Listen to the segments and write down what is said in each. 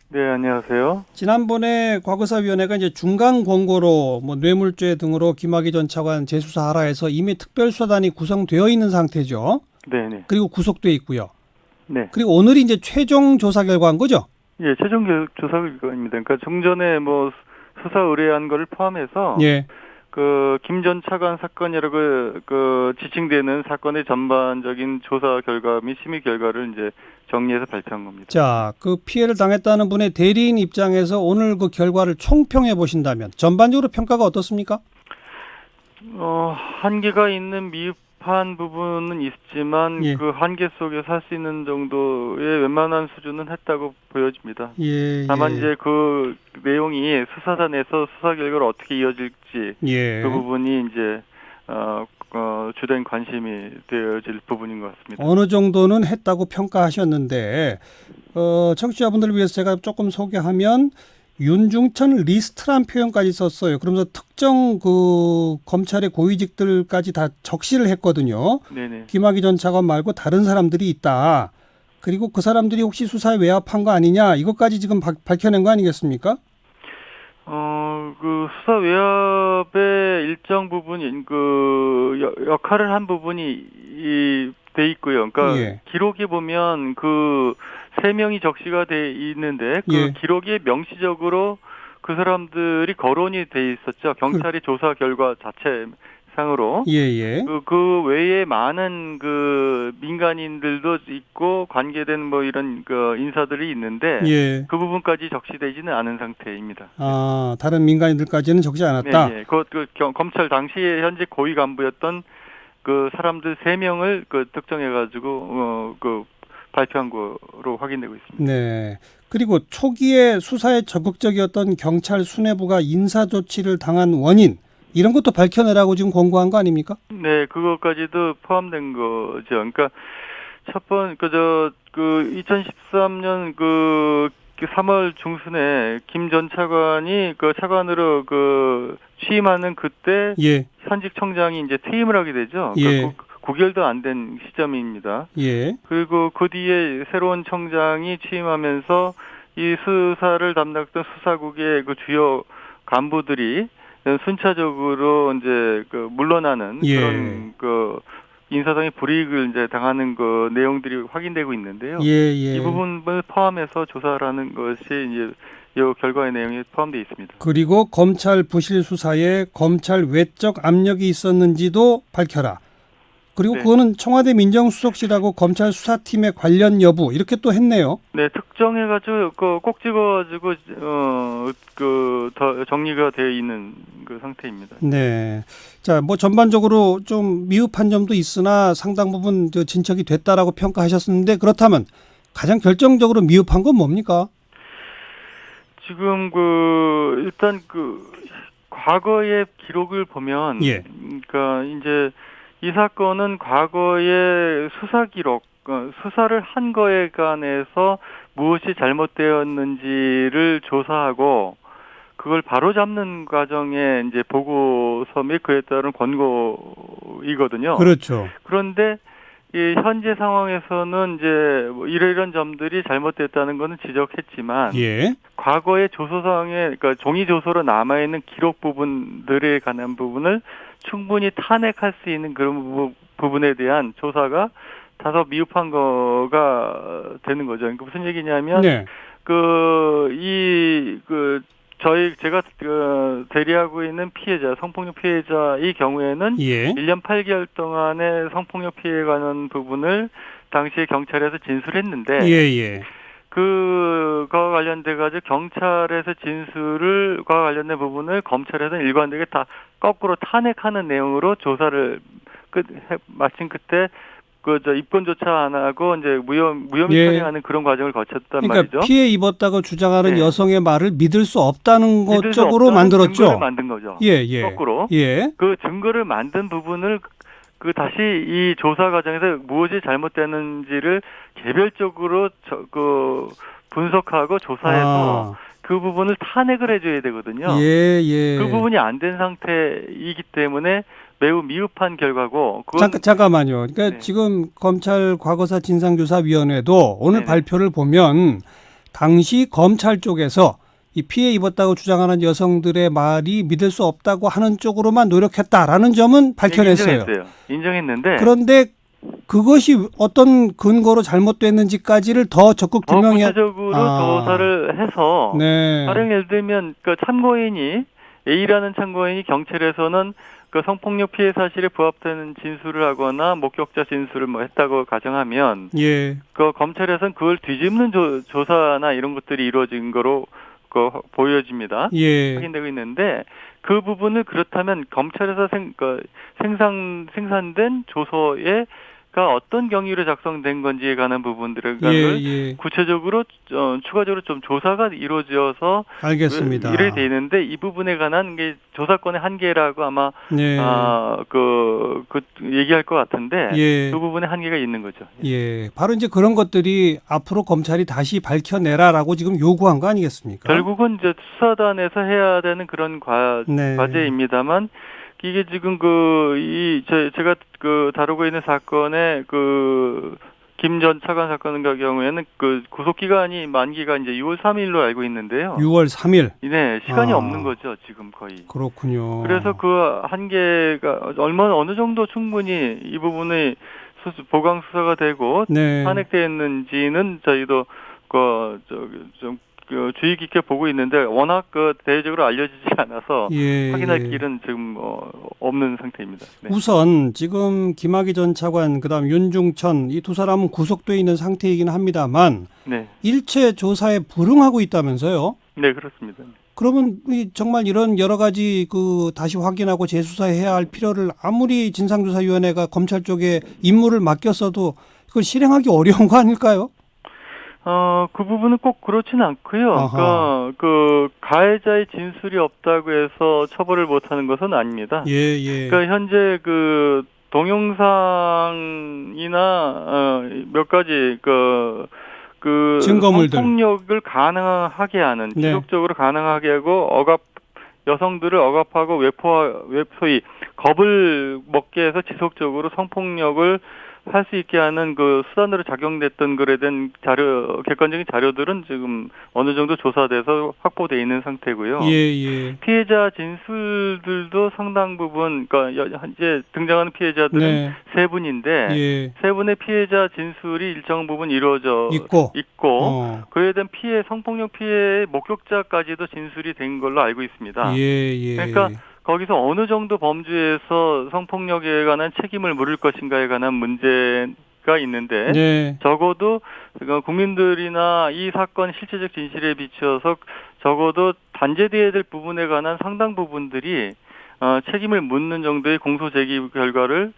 네, 안녕하세요. 지난번에 과거사위원회가 이제 중간 권고로 뭐 뇌물죄 등으로 김학의 전 차관 재수사하라 해서 이미 특별수사단이 구성되어 있는 상태죠. 네네. 그리고 구속돼 있고요. 네. 그리고 오늘이 이제 최종 조사 결과인 거죠. 예, 최종 조사 결과입니다. 그러니까 종전에 뭐 수사 의뢰한 거를 포함해서 예. 그 김 전 차관 사건이라고 지칭되는 사건의 전반적인 조사 결과 및 심의 결과를 이제 정리해서 발표한 겁니다. 자, 그 피해를 당했다는 분의 대리인 입장에서 오늘 그 결과를 총평해 보신다면 전반적으로 평가가 어떻습니까? 한계가 있는 미흡한 부분은 있지만 예. 그 한계 속에서 할 수 있는 정도의 웬만한 수준은 했다고 보여집니다. 예, 다만 예. 이제 그 내용이 수사단에서 수사 결과로 어떻게 이어질지 예. 그 부분이 이제 주된 관심이 되어질 부분인 것 같습니다. 어느 정도는 했다고 평가하셨는데 청취자분들을 위해서 제가 조금 소개하면 윤중천 리스트란 표현까지 썼어요. 그러면서 특정 그 검찰의 고위직들까지 다 적시를 했거든요. 네네. 김학의 전 차관 말고 다른 사람들이 있다. 그리고 그 사람들이 혹시 수사에 외압한 거 아니냐 이것까지 지금 밝혀낸 거 아니겠습니까? 그 수사 외압의 일정 부분인 역할을 한 부분이 돼 있고요. 그러니까 예. 기록에 보면 그 세 명이 적시가 돼 있는데 그 예. 기록에 명시적으로 그 사람들이 거론이 돼 있었죠. 경찰이 조사 결과 자체상으로. 예예. 그 외에 많은 그 민간인들도 있고 관계된 뭐 이런 그 인사들이 있는데 예. 그 부분까지 적시되지는 않은 상태입니다. 아, 다른 민간인들까지는 적지 않았다. 네, 예. 검찰 당시에 현재 고위 간부였던 그 사람들 3명을 특정해가지고 발표한 거로 확인되고 있습니다. 네. 그리고 초기에 수사에 적극적이었던 경찰 수뇌부가 인사 조치를 당한 원인 이런 것도 밝혀내라고 지금 권고한 거 아닙니까? 네, 그것까지도 포함된 거죠. 그러니까 첫 번, 2013년 3월 중순에 김 전 차관이 차관으로 취임하는 그때 예. 현직 청장이 이제 퇴임을 하게 되죠. 예. 9개월도 안 된 시점입니다. 예. 그리고 그 뒤에 새로운 청장이 취임하면서 이 수사를 담당했던 수사국의 그 주요 간부들이 순차적으로 이제 물러나는 예. 그런 인사상의 불이익을 이제 당하는 그 내용들이 확인되고 있는데요. 예. 예. 이 부분을 포함해서 조사라는 것이 이제 이 결과의 내용에 포함되어 있습니다. 그리고 검찰 부실 수사에 검찰 외적 압력이 있었는지도 밝혀라. 그리고 네. 그거는 청와대 민정수석실하고 검찰 수사팀의 관련 여부 이렇게 또 했네요. 네, 특정해가지고 꼭 찍어가지고 더 정리가 되어 있는 그 상태입니다. 네. 자, 뭐 전반적으로 좀 미흡한 점도 있으나 상당 부분 진척이 됐다라고 평가하셨는데 그렇다면 가장 결정적으로 미흡한 건 뭡니까? 지금 일단 과거의 기록을 보면 예. 그러니까 이제 이 사건은 과거의 수사 기록, 수사를 한 거에 관해서 무엇이 잘못되었는지를 조사하고 그걸 바로잡는 과정에 이제 보고서 및 그에 따른 권고이거든요. 그렇죠. 그런데 이 현재 상황에서는 이제 뭐 이러이런 점들이 잘못됐다는 것은 지적했지만 예. 과거의 조서상에 그러니까 종이 조서로 남아 있는 기록 부분들에 관한 부분을 충분히 탄핵할 수 있는 그런 부분에 대한 조사가 다소 미흡한 거가 되는 거죠. 그러니까 무슨 얘기냐면 네. 제가 대리하고 있는 피해자, 성폭력 피해자의 경우에는 예. 1년 8개월 동안의 성폭력 피해에 관한 부분을 당시에 경찰에서 진술했는데 예. 그거와 관련돼 가지고 경찰에서 진술과 관련된 부분을 검찰에서 일관되게 다 거꾸로 탄핵하는 내용으로 조사를 마친 끝에 입건조차 안 하고 이제 무혐의 예. 처리하는 그런 과정을 거쳤단 그러니까 말이죠. 피해 입었다고 주장하는 네. 여성의 말을 믿을 수 없다는 것 믿을 수 쪽으로 없다는 만들었죠. 증거를 만든 거죠. 예. 거꾸로. 예. 그 증거를 만든 부분을 다시 이 조사 과정에서 무엇이 잘못되는지를 개별적으로 분석하고 조사해서 그 부분을 탄핵을 해줘야 되거든요. 예. 그 부분이 안 된 상태이기 때문에 매우 미흡한 결과고. 잠깐만요. 그러니까 네. 지금 검찰 과거사 진상조사위원회도 오늘 네네. 발표를 보면 당시 검찰 쪽에서 이 피해 입었다고 주장하는 여성들의 말이 믿을 수 없다고 하는 쪽으로만 노력했다라는 점은 밝혀냈어요. 인정했는데 그런데 그것이 어떤 근거로 잘못됐는지까지를 더 적극 규명해야. 구체적으로 조사를 해서 네. 가령 예를 들면 그 참고인이 A라는 참고인이 경찰에서는 그 성폭력 피해 사실에 부합되는 진술을 하거나 목격자 진술을 뭐 했다고 가정하면 예. 그 검찰에서는 그걸 뒤집는 조사나 이런 것들이 이루어진 거로 보여집니다. 예. 확인되고 있는데 그 부분을 그렇다면 검찰에서 생산된 조서가 어떤 경위로 작성된 건지에 관한 부분들을 예. 구체적으로 추가적으로 좀 조사가 이루어져서 알겠습니다. 이래 돼 있는데 이 부분에 관한 게 조사권의 한계라고 아마 네. 그 얘기할 것 같은데 예. 그 부분에 한계가 있는 거죠. 예. 바로 이제 그런 것들이 앞으로 검찰이 다시 밝혀내라라고 지금 요구한 거 아니겠습니까? 결국은 이제 수사단에서 해야 되는 그런 네. 과제입니다만 이게 지금 제가 다루고 있는 사건의 김 전 차관 사건 같은 경우에는 그 구속 기간이 만기가 이제 6월 3일로 알고 있는데요. 6월 3일. 네, 시간이 없는 거죠, 지금 거의. 그렇군요. 그래서 그 한계가 어느 정도 충분히 이 부분이 보강 수사가 되고 네. 탄핵됐는지는 저희도 좀 주의 깊게 보고 있는데 워낙 대외적으로 알려지지 않아서 예. 확인할 길은 지금 없는 상태입니다. 네. 우선 지금 김학의 전 차관 그다음 윤중천 이 두 사람은 구속돼 있는 상태이긴 합니다만 네. 일체 조사에 불응하고 있다면서요? 네, 그렇습니다. 그러면 정말 이런 여러 가지 다시 확인하고 재수사해야 할 필요를 아무리 진상조사위원회가 검찰 쪽에 임무를 맡겼어도 그걸 실행하기 어려운 거 아닐까요? 그 부분은 꼭 그렇지는 않고요. 그러니까 가해자의 진술이 없다고 해서 처벌을 못하는 것은 아닙니다. 예. 그러니까 현재 동영상이나 몇 가지 증거물들 성폭력을 가능하게 하는 네. 지속적으로 가능하게 하고 여성들을 억압하고 소위 겁을 먹게 해서 지속적으로 성폭력을 할 수 있게 하는 그 수단으로 작용됐던 글에 대한 객관적인 자료들은 지금 어느 정도 조사돼서 확보돼 있는 상태고요. 예. 피해자 진술들도 상당 부분, 그러니까 현재 등장하는 피해자들은 네. 세 분인데 예. 세 분의 피해자 진술이 일정 부분 이루어져 있고 그에 대한 성폭력 피해의 목격자까지도 진술이 된 걸로 알고 있습니다. 예. 그러니까 거기서 어느 정도 범주에서 성폭력에 관한 책임을 물을 것인가에 관한 문제가 있는데 네. 적어도 국민들이나 이 사건 실체적 진실에 비추어서 적어도 단죄돼야 될 부분에 관한 상당 부분들이 책임을 묻는 정도의 공소 제기 결과를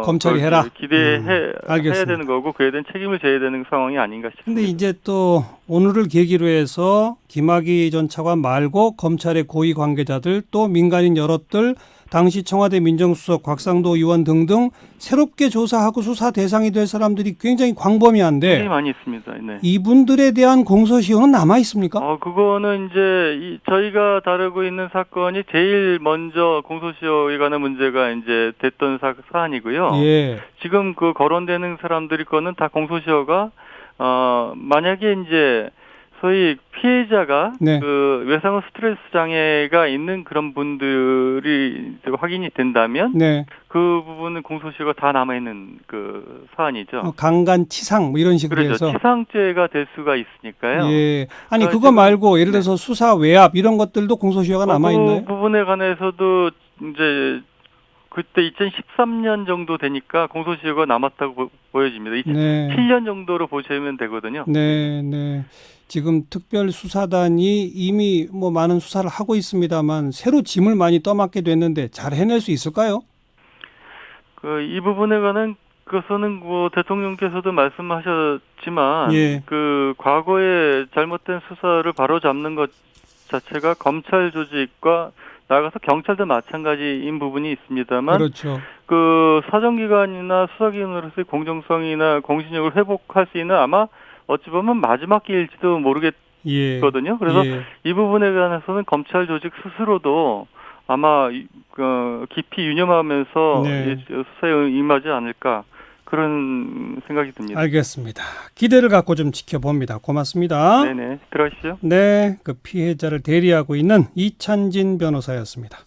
검찰이 해라. 해야 되는 거고 그에 대한 책임을 져야 되는 상황이 아닌가 싶습니다. 근데 이제 또 오늘을 계기로 해서 김학의 전 차관 말고 검찰의 고위 관계자들 또 민간인 여럿들 당시 청와대 민정수석 곽상도 의원 등등 새롭게 조사하고 수사 대상이 될 사람들이 굉장히 광범위한데 굉장히 많이 있습니다. 네. 이분들에 대한 공소시효는 남아 있습니까? 그거는 이제 저희가 다루고 있는 사건이 제일 먼저 공소시효에 관한 문제가 이제 됐던 사안이고요. 예. 지금 거론되는 사람들이 거는 다 공소시효가 만약에 이제 소위 피해자가 네. 외상후 스트레스 장애가 있는 그런 분들이 확인이 된다면 네. 그 부분은 공소시효가 다 남아있는 사안이죠. 강간치상 뭐 이런 식으로 그렇죠. 해서 치상죄가 될 수가 있으니까요. 예. 아니 그거 말고 예를 들어서 수사 외압 이런 것들도 공소시효가 남아 있나요? 그 부분에 관해서도 이제 그때 2013년 정도 되니까 공소시효가 남았다고 보여집니다. 2007년 정도로 보시면 되거든요. 네. 지금 특별수사단이 이미 많은 수사를 하고 있습니다만 새로 짐을 많이 떠맡게 됐는데 잘 해낼 수 있을까요? 이 부분에 관한 것은 대통령께서도 말씀하셨지만 예. 과거에 잘못된 수사를 바로잡는 것 자체가 검찰 조직과 나아가서 경찰도 마찬가지인 부분이 있습니다만 그렇죠. 사정기관이나 수사기관으로서의 공정성이나 공신력을 회복할 수 있는 아마 어찌 보면 마지막 기일지도 모르겠거든요. 그래서 이 부분에 관해서는 검찰 조직 스스로도 아마 깊이 유념하면서 수사에 임하지 않을까 그런 생각이 듭니다. 알겠습니다. 기대를 갖고 좀 지켜봅니다. 고맙습니다. 네네, 들어가시죠. 네, 그 피해자를 대리하고 있는 이찬진 변호사였습니다.